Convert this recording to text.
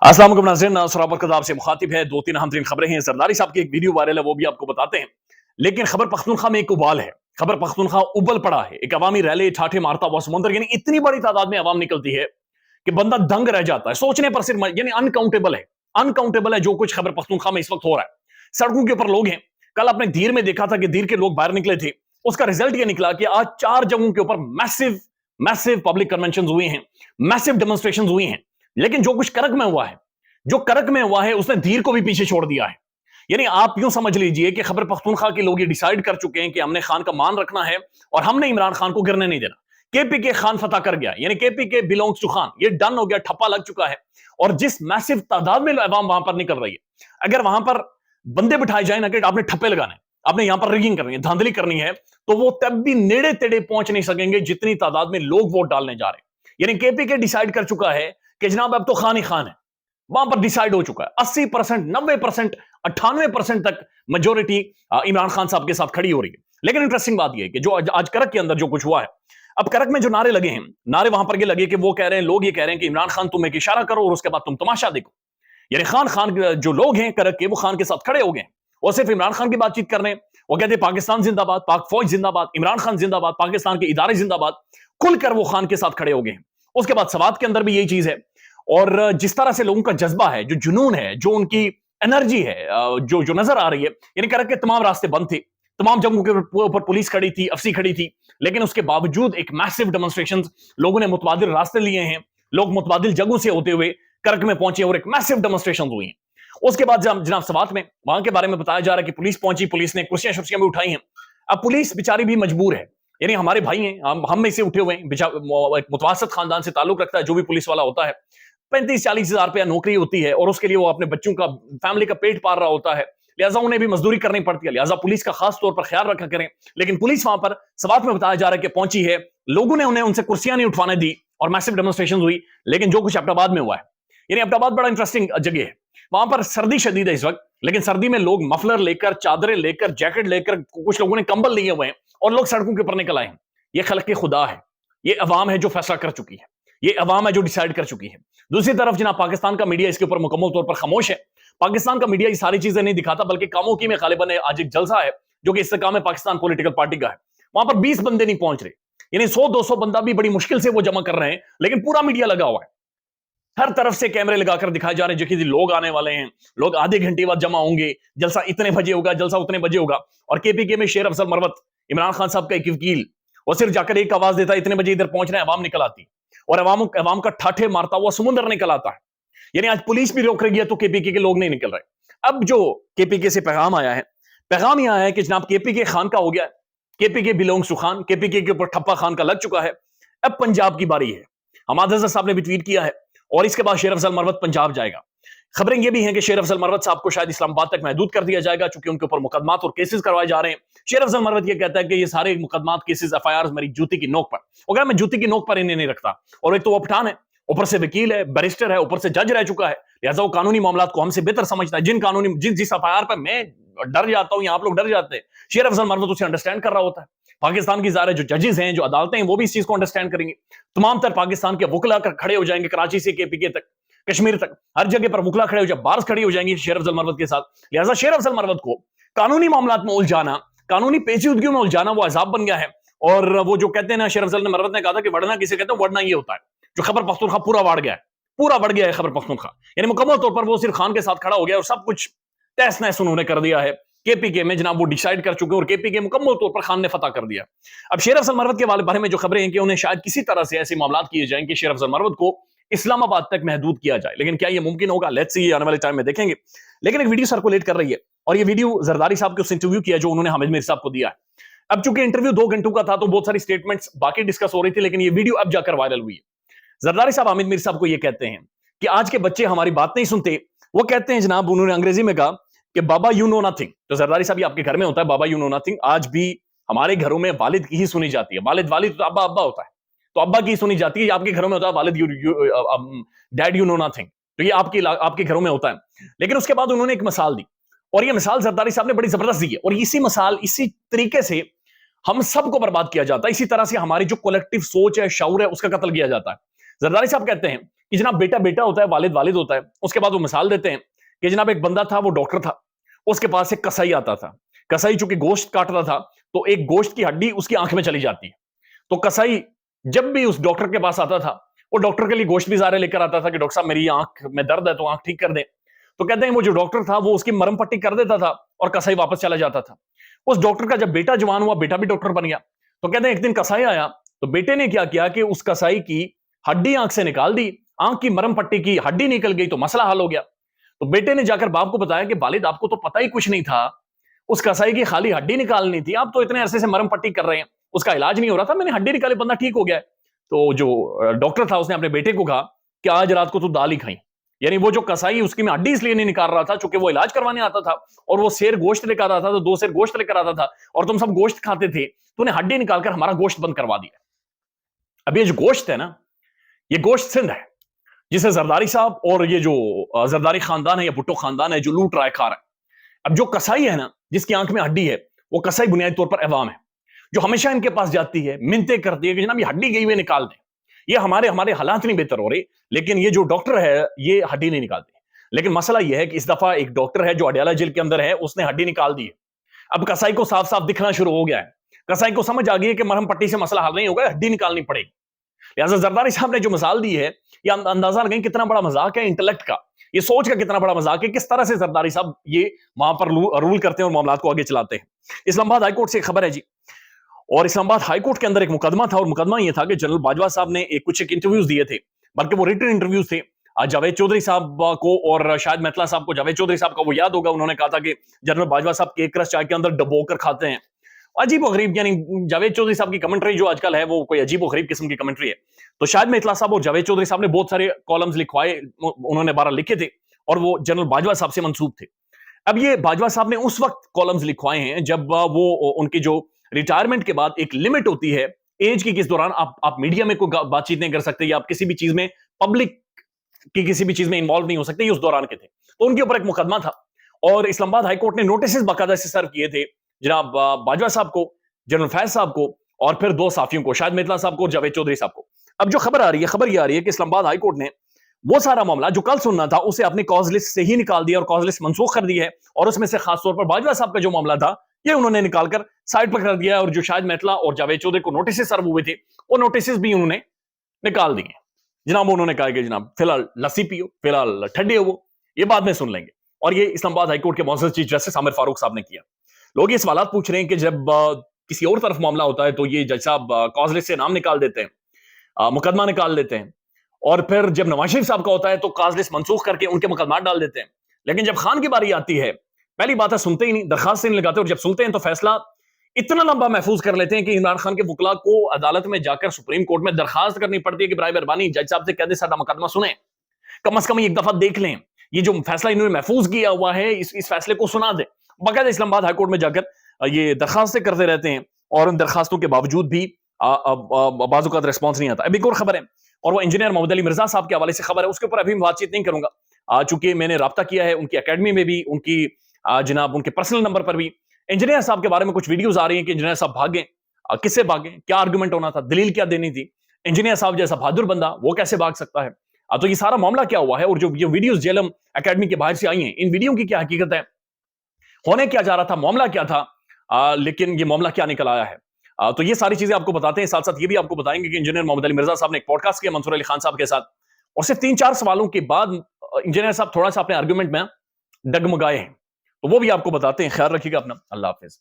अस्सलाम वालेकुम नाज़रीन, सराबर कज़ाब से मुखातिब है। दो तीन अहम तरीन खबरें हैं। जरदारी साहब की एक वीडियो वायरल है, वो भी आपको बताते हैं। लेकिन खबर पख्तूनख्वा में एक उबाल है। खबर पख्तूनख्वा उबल पड़ा है। एक अवामी रैली ठाठे मारता हुआ समुंदर, यानी इतनी बड़ी तादाद में अवाम निकलती है कि बंदा दंग रह जाता है। सोचने पर सिर्फ यानी अनकाउंटेबल है। अनकाउंटेबल है जो कुछ खबर पख्तूनख्वा में इस वक्त हो रहा है। सड़कों के ऊपर लोग हैं। कल आपने धीर में देखा था कि धीर के लोग बाहर निकले थे। उसका रिजल्ट यह निकला कि आज 4 जगहों के ऊपर मैसिव मैसिव पब्लिक कन्वेंशन हुए हैं, मैसिव डेमोन्स्ट्रेशन हुई हैं। लेकिन जो कुछ करक में हुआ है, जो करक में हुआ है, उसने धीर को भी पीछे छोड़ दिया है। यानी आप यूं समझ लीजिए कि खबर पख्तूनख्वा के लोग ये डिसाइड कर चुके हैं कि हमने खान का मान रखना है और हमने इमरान खान को गिरने नहीं देना। केपीके खान फतह कर गया, यानी केपीके बिलोंग्स टू खान, ये डन हो गया, ठप्पा लग चुका है। और जिस मैसिव तादाद में अवाम वहां पर निकल रही है, अगर वहां पर बंदे बिठाए जाए ना कि आपने ठप्पे लगाने, आपने यहां पर रिगिंग करनी है, धांधली करनी है, तो वो तब भी नेड़े तेड़े पहुंच नहीं सकेंगे जितनी तादाद में लोग वोट डालने जा रहे हैं। यानी केपीके डिसाइड कर चुका है कि जनाब अब तो खान ही खान है। वहां पर डिसाइड हो चुका है। 80%, 90%, 98% तक मेजोरिटी इमरान खान साहब के साथ खड़ी हो रही है। लेकिन इंटरेस्टिंग बात यह है कि जो आज करक के अंदर जो कुछ हुआ है, अब करक में जो नारे लगे हैं, नारे वहां पर ये लगे कि वो कह रहे हैं, लोग ये कह रहे हैं कि इमरान खान तुम एक इशारा करो और उसके बाद तुम तमाशा देखो। यानी खान खान जो लोग हैं करक के, वो खान के साथ खड़े हो गए और सिर्फ इमरान खान की बातचीत कर रहे हैं। वो कहते हैं पाकिस्तान जिंदाबाद, पाक फौज जिंदाबाद, इमरान खान जिंदाबाद, पाकिस्तान के इदारे जिंदाबाद। खुलकर वो खान के साथ खड़े हो गए हैं। उसके बाद सवात के अंदर भी यही चीज है। और जिस तरह से लोगों का जज्बा है, जो जुनून है, जो उनकी एनर्जी है, जो जो नजर आ रही है, यानी करक के तमाम रास्ते बंद थे, तमाम जगहों के ऊपर पुलिस खड़ी थी, अफसी खड़ी थी, लेकिन उसके बावजूद एक मैसिव डेमोन्स्ट्रेशन, लोगों ने मुतबादिल रास्ते लिए हैं, लोग मुतबादिल जगहों से होते हुए करक में पहुंचे और एक मैसिव डेमोन्स्ट्रेशन हुई है। उसके बाद जनाब सवात में वहां के बारे में बताया जा रहा है कि पुलिस पहुंची, पुलिस ने कुर्सियां शुर्सियां भी उठाई हैं। अब पुलिस बेचारी भी मजबूर है, यानी हमारे भाई हैं, हम में से उठे हुए हैं, मुतवासत खानदान से ताल्लुक रखता है जो भी पुलिस वाला होता है। 35-40 हजार रुपया नौकरी होती है और उसके लिए वो अपने बच्चों का, फैमिली का पेट पाल रहा होता है, लिहाजा उन्हें भी मजदूरी करनी पड़ती है। लिहाजा पुलिस का खास तौर पर ख्याल रखा करें। लेकिन पुलिस वहां पर सवात में बताया जा रहा है कि पहुंची है, लोगों ने उन्हें उनसे कुर्सियां नहीं उठवाने दी और मैसिव डेमोन्स्ट्रेशन हुई। लेकिन जो कुछ अब्टाबाद में हुआ है, यानी अब्टाबाद बड़ा इंटरेस्टिंग जगह है। वहां पर सर्दी शदीद है इस वक्त, लेकिन सर्दी में लोग मफलर लेकर, चादरें लेकर, जैकेट लेकर, कुछ लोगों ने कंबल लिए हुए हैं और लोग सड़कों के ऊपर निकल आए हैं। ये खल्क खुदा है, ये अवाम है जो फैसला कर चुकी है, ये अवाम है जो डिसाइड कर चुकी है। दूसरी तरफ जनाब पाकिस्तान का मीडिया इसके ऊपर मुकम्मल तौर पर खामोश है। पाकिस्तान का मीडिया ये सारी चीजें नहीं दिखाता, बल्कि कामों की में गालिबन आज एक जलसा है जो कि इस्तेकाम है पाकिस्तान पॉलिटिकल पार्टी का है। वहां पर 20 बंदे नहीं पहुंच रहे, यानी 100-200 बंदा भी बड़ी मुश्किल से वो जमा कर रहे हैं, लेकिन पूरा मीडिया लगा हुआ है। हर तरफ से कैमरे लगाकर दिखाए जा रहे हैं, जो कि लोग आने वाले हैं, लोग आधे घंटे बाद जमा होंगे, जलसा इतने बजे होगा, जलसा उतने बजे होगा। और केपीके में शेर अफजल मरवत, इमरान खान साहब का एक वकील, वो सिर्फ जाकर एक आवाज देता है, इतने बजे इधर पहुंच रहे हैं, अवाम निकल आती और अवाम का ठाठे मारता हुआ समुंदर निकल आता है। यानी आज पुलिस भी रोक रही है तो केपीके के लोग नहीं निकल रहे। अब जो केपीके से पैगाम आया है, पैगाम यह आया है कि जनाब केपीके खान का हो गया, KPK belongs to Khan, KPK के ऊपर ठप्पा खान का लग चुका है। अब पंजाब की बारी है। हमाद अजहर साहब ने भी ट्वीट किया है और इसके बाद शेर अफजल मरवत पंजाब जाएगा। खबरें ये भी हैं कि शेर अफजल मरवत साहब को शायद इस्लामाबाद तक महदूद कर दिया जाएगा, चूंकि उनके ऊपर मुकदमात और केसेस करवाए जा रहे हैं। शेर अफजल मरवत ये कहता है कि ये सारे मुकदमात, केसेस, एफआईआर मेरी जूती की नोक पर, अगर मैं जूती की नोक पर इन्हें नहीं रखता। और एक तो वो पठान है, ऊपर से वकील है, बैरिस्टर है, ऊपर से जज रह चुका है, लिहाजा वो कानूनी मामला को हमसे बेहतर समझता है। जिस एफआईआर पर मैं डर जाता हूं या आप लोग डर जाते हैं, शेर अफजल मरवत उसे अंडरस्टैंड कर रहा होता है। पाकिस्तान की ज़ाहिर जो जजेस हैं, जो अदालतें हैं, वो भी इस चीज को अंडरस्टैंड करेंगे। तमाम तर पाकिस्तान के वकला खड़े हो जाएंगे, कराची से केपीके तक, कश्मीर तक, हर जगह पर वकला खड़े हो जाए, बार्स खड़ी हो जाएंगी शेर अफजल मरवत के साथ। लिहाजा शेर अफजल मरवत को कानूनी मामलात में उलझाना, कानूनी पेचीदगियों में उलझाना, वो अजाब बन गया है। और वो जो कहते हैं ना, शेर अफजल मरवत ने कहा था कि वड़ना किसे कहते हैं, वड़ना ये होता है जो खबर पख्तूनख्वा पूरा वाड़ गया है, पूरा बढ़ गया है खबर पख्तूनख्वा। यानी मुकम्मल तौर पर वो सिर्फ खान के साथ खड़ा हो गया और सब कुछ तहस नहस उन्होंने कर दिया है। केपीके में जनाब वो डिसाइड कर चुके हैं और केपीके मुकम्मल तौर पर खान ने फतह कर दिया। अब शेर अफजल मरवत के बारे में जो खबरें हैं कि उन्हें शायद किसी तरह से ऐसे मामलात किए जाएं कि शेर अफजल मरवत को इस्लामाबाद तक महदूद किया जाए, लेकिन क्या ये मुमकिन होगा? लेट्स सी, आने वाले टाइम में देखेंगे। लेकिन एक वीडियो सर्कुलेट कर रही है और ये वीडियो जरदारी साहब के उस इंटरव्यू किया जो उन्होंने हामिद मीर साहब को दिया है। अब चूंकि इंटरव्यू 2 घंटों का था तो बहुत सारी स्टेटमेंट्स बाकी डिस्कस हो रही थी, लेकिन ये वीडियो अब जाकर वायरल हुई है। जरदारी साहब हामिद मीर साहब को ये कहते हैं कि आज के बच्चे हमारी बात नहीं सुनते। वो कहते हैं जनाब, उन्होंने अंग्रेजी में कहा कि बाबा यू नो नथिंग। तो जरदारी साहब, ये आपके घर में होता है बाबा यू नो नथिंग। आज भी हमारे घरों में वालिद की ही सुनी जाती है। वालिद तो अब्बा अब्बा होता है, तो अब्बा की सुनी जाती है। आपके घरों में होता है वालिद डैड यू नो नथिंग, तो ये आपके घरों में होता है। लेकिन उसके बाद उन्होंने एक मिसाल दी और ये मिसाल जरदारी साहब ने बड़ी जबरदस्त दी है। और इसी तरीके से हम सबको बर्बाद किया जाता है। इसी तरह से हमारी जो कलेक्टिव सोच है, शऊर है, उसका कत्ल किया जाता है। जरदारी साहब कहते हैं کہ جناب بیٹا بیٹا ہوتا ہے، والد والد ہوتا ہے. اس کے بعد وہ مثال دیتے ہیں کہ جناب ایک بندہ تھا، وہ ڈاکٹر تھا، اس کے پاس ایک کسائی آتا تھا. کسائی چونکہ گوشت کاٹتا تھا تو ایک گوشت کی ہڈی اس کی آنکھ میں چلی جاتی ہے. تو کسائی جب بھی اس ڈاکٹر کے پاس آتا تھا وہ ڈاکٹر کے لیے گوشت بھی ظاہر لے کر آتا تھا کہ ڈاکٹر صاحب میری آنکھ میں درد ہے تو آنکھ ٹھیک کر دیں. تو کہتے ہیں وہ جو ڈاکٹر تھا وہ اس کی مرم پٹی کر دیتا تھا اور کسائی واپس چلا جاتا تھا. اس ڈاکٹر کا جب بیٹا جوان ہوا، بیٹا بھی ڈاکٹر بن گیا. تو کہتے ہیں ایک دن کسائی آیا تو بیٹے نے کیا کیا کہ اس کسائی کی ہڈی آنکھ سے نکال دی، آنکھ کی مرم پٹی کی ہڈی نکل گئی تو مسئلہ حل ہو گیا. تو بیٹے نے جا کر باپ کو بتایا کہ والد آپ کو تو پتہ ہی کچھ نہیں تھا، اس کسائی کی خالی ہڈی نکالنی تھی، آپ تو اتنے عرصے سے مرم پٹی کر رہے ہیں، اس کا علاج نہیں ہو رہا تھا، میں نے ہڈی نکالی بندہ ٹھیک ہو گیا. تو جو ڈاکٹر تھا اس نے اپنے بیٹے کو کہا کہ آج رات کو تو دال ہی کھائیں. یعنی وہ جو کسائی اس کی میں ہڈی اس لیے نہیں نکال رہا تھا چونکہ وہ علاج کروانے آتا تھا اور وہ سیر گوشت لے کر آتا تھا، 2 سیر گوشت لے کر آتا تھا اور تم سب گوشت کھاتے تھے، تو نے ہڈی نکال کر ہمارا گوشت بند کروا دیا. اب یہ جو گوشت ہے نا، یہ گوشت سندھ ہے جسے زرداری صاحب اور یہ جو زرداری خاندان ہے یا بھٹو خاندان ہے جو لوٹ رہا ہے کھا رہا ہے. اب جو کسائی ہے نا جس کی آنکھ میں ہڈی ہے، وہ کسائی بنیادی طور پر عوام ہے جو ہمیشہ ان کے پاس جاتی ہے، منتیں کرتی ہے کہ جناب یہ ہڈی گئی ہوئے نکال دیں. یہ ہمارے حالات نہیں بہتر ہو رہے لیکن یہ جو ڈاکٹر ہے یہ ہڈی نہیں نکالتے. لیکن مسئلہ یہ ہے کہ اس دفعہ ایک ڈاکٹر ہے جو اڈیالہ جیل کے اندر ہے، اس نے ہڈی نکال دی ہے. اب کسائی کو صاف صاف دکھنا شروع ہو گیا ہے، کسائی کو سمجھ آ گئی ہے کہ مرہم پٹی سے مسئلہ حل نہیں ہوگا، ہڈی نکالنی پڑے گی. لہٰذا زرداری صاحب نے جو مثال دی ہے یہ اندازہ لگائیں کتنا بڑا مذاق ہے انٹلیکٹ کا، یہ سوچ کا کتنا بڑا مذاق ہے کس طرح سے زرداری صاحب یہ وہاں پر رول کرتے ہیں اور معاملات کو آگے چلاتے ہیں. اسلام آباد ہائی کورٹ سے ایک خبر ہے جی، اور اسلام آباد ہائی کورٹ کے اندر ایک مقدمہ تھا اور مقدمہ یہ تھا کہ جنرل باجوہ صاحب نے کچھ انٹرویوز دیے تھے، بلکہ وہ ریٹن انٹرویوز تھے. جاوید چودھری صاحب کو اور شاید میتلا صاحب کو، جاوید چودھری صاحب کا وہ یاد ہوگا، انہوں نے کہا تھا کہ جنرل باجوہ صاحب کیک رس چائے کے اندر ڈبو کر کھاتے ہیں. عجیب و غریب، یعنی جاوید چودھری صاحب کی کمنٹری جو آج کل ہے وہ کوئی عجیب و غریب قسم کی کمنٹری ہے. تو شاید میتلا صاحب اور جاوید چودھری صاحب نے بہت سارے کالمز لکھوائے، انہوں نے 12 لکھے تھے اور وہ جنرل باجوہ صاحب سے منسوب تھے. اب یہ باجوہ صاحب نے اس وقت کالمز لکھوائے ہیں جب وہ ان کی جو ریٹائرمنٹ کے بعد ایک لمٹ ہوتی ہے ایج کی، کس دوران آپ میڈیا میں کوئی بات چیت نہیں کر سکتے یا آپ کسی بھی چیز میں پبلک کی کسی بھی چیز میں انوالو نہیں ہو سکتے، یہ اس دوران کے تھے. تو ان کے اوپر ایک مقدمہ تھا اور اسلام آباد ہائی کورٹ نے نوٹسز باقاعدہ سے سرو کیے تھے جناب باجوہ صاحب کو، جنرل فیض صاحب کو اور پھر 2 صحافیوں کو، شاید میتلا صاحب کو اور جاوید چودھری صاحب کو. اب جو خبر آ رہی ہے، خبر یہ آ رہی ہے کہ اسلام آباد ہائی کورٹ نے وہ سارا معاملہ جو کل سننا تھا اسے اپنی کاز لسٹ سے ہی نکال دیا اور کاز لسٹ منسوخ کر دی ہے، اور اس میں سے خاص طور پر باجوہ صاحب کا جو معاملہ تھا یہ انہوں نے نکال کر سائڈ پر کر دیا ہے، اور جو شاید میتلا اور جاوید چودھری کو نوٹسز سرو ہوئے تھے وہ نوٹسز بھی انہوں نے نکال دیے. جناب انہوں نے کہا کہ جناب فی الحال لسی پیو، فی الحال ٹھنڈے ہو، یہ بعد میں سن لیں گے. اور یہ اسلام آباد ہائی کورٹ کے معزز چیف جسٹس عامر فاروق صاحب نے کیا. لوگ یہ سوالات پوچھ رہے ہیں کہ جب کسی اور طرف معاملہ ہوتا ہے تو یہ جج صاحب کاز لسٹ سے نام نکال دیتے ہیں، مقدمہ نکال دیتے ہیں، اور پھر جب نواز شریف صاحب کا ہوتا ہے تو کاز لسٹ منسوخ کر کے ان کے مقدمات ڈال دیتے ہیں. لیکن جب خان کی باری آتی ہے پہلی بات ہے سنتے ہی نہیں، درخواست سے نہیں لگاتے، اور جب سنتے ہیں تو فیصلہ اتنا لمبا محفوظ کر لیتے ہیں کہ عمران خان کے وکلا کو عدالت میں جا کر سپریم کورٹ میں درخواست کرنی پڑتی ہے کہ برائے مہربانی جج صاحب سے کہہ دیں سارا مقدمہ سنیں، کم از کم ایک دفعہ دیکھ لیں، یہ جو فیصلہ انہوں نے محفوظ کیا ہوا ہے اس فیصلے کو سنا دیں. باقاعدہ اسلام آباد ہائی کورٹ میں جا کر یہ درخواستیں کرتے رہتے ہیں اور ان درخواستوں کے باوجود بھی بعض اوقات ریسپانس نہیں آتا. اب ایک اور خبر ہے اور وہ انجینئر محمد علی مرزا صاحب کے حوالے سے خبر ہے، اس کے اوپر ابھی میں بات چیت نہیں کروں گا چونکہ میں نے رابطہ کیا ہے ان کی اکیڈمی میں بھی، ان کی جناب ان کے پرسنل نمبر پر بھی. انجینئر صاحب کے بارے میں کچھ ویڈیوز آ رہی ہیں کہ انجینئر صاحب بھاگیں، کس سے بھاگیں، کیا آرگومنٹ ہونا تھا، دلیل کیا دینی تھی، انجینئر صاحب جیسا بہادر بندہ وہ کیسے بھاگ سکتا ہے. تو یہ سارا معاملہ کیا ہوا ہے اور جو یہ ویڈیوز جیلم اکیڈمی کے باہر سے آئی ہیں، ان ویڈیو کی کیا حقیقت ہے، ہونے کیا جا رہا تھا، معاملہ کیا تھا، لیکن یہ معاملہ کیا نکل آیا ہے. تو یہ ساری چیزیں آپ کو بتاتے ہیں، ساتھ ساتھ یہ بھی آپ کو بتائیں گے کہ انجینئر محمد علی مرزا صاحب نے ایک پوڈ کاسٹ کیا منصور علی خان صاحب کے ساتھ، اور صرف 3-4 سوالوں کے بعد انجینئر صاحب تھوڑا سا اپنے آرگومنٹ میں ڈگمگائے ہیں، تو وہ بھی آپ کو بتاتے ہیں. خیال رکھیے گا اپنا، اللہ حافظ.